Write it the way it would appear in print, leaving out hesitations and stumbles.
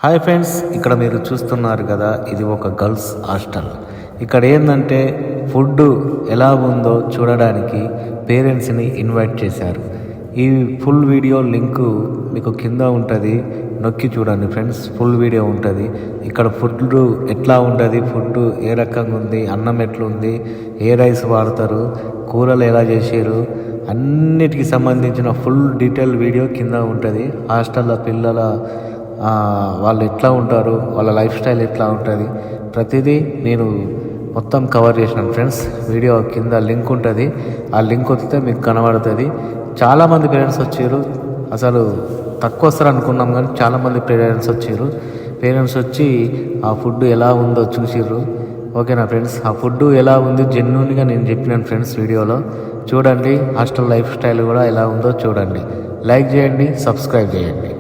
Hi friends, ఇక్కడ మీరు చూస్తున్నారు కదా, ఇది ఒక గర్ల్స్ హాస్టల్. ఇక్కడ ఏంటంటే ఫుడ్ ఎలా ఉందో చూడడానికి పేరెంట్స్ని ఇన్వైట్ చేశారు. ఈ ఫుల్ వీడియో లింకు మీకు కింద ఉంటుంది, నొక్కి చూడండి ఫ్రెండ్స్. ఫుల్ వీడియో ఉంటుంది. ఇక్కడ ఫుడ్ ఎట్లా ఉంటుంది, ఫుడ్ ఏ రకంగా ఉంది, అన్నం ఎట్లుంది, ఏ రైస్ వాడతారు, కూరలు ఎలా చేసారు, అన్నిటికి సంబంధించిన ఫుల్ డీటెయిల్ వీడియో కింద ఉంటుంది. హాస్టల్లో పిల్లల వాళ్ళు ఎట్లా ఉంటారు, వాళ్ళ లైఫ్ స్టైల్ ఎట్లా ఉంటుంది, ప్రతిదీ నేను మొత్తం కవర్ చేసినాను ఫ్రెండ్స్. వీడియో కింద లింక్ ఉంటుంది, ఆ లింక్ వస్తే మీకు కనబడుతుంది. చాలామంది పేరెంట్స్ వచ్చారు, అసలు తక్కువ వస్తారు అనుకున్నాం కానీ చాలామంది పేరెంట్స్ వచ్చి ఆ ఫుడ్ ఎలా ఉందో చూసిర్రు. ఓకేనా ఫ్రెండ్స్, ఆ ఫుడ్ ఎలా ఉంది జెన్యూన్గా నేను చెప్పినాను ఫ్రెండ్స్. వీడియోలో చూడండి, హాస్టల్ లైఫ్ స్టైల్ కూడా ఎలా ఉందో చూడండి. లైక్ చేయండి, సబ్స్క్రైబ్ చేయండి.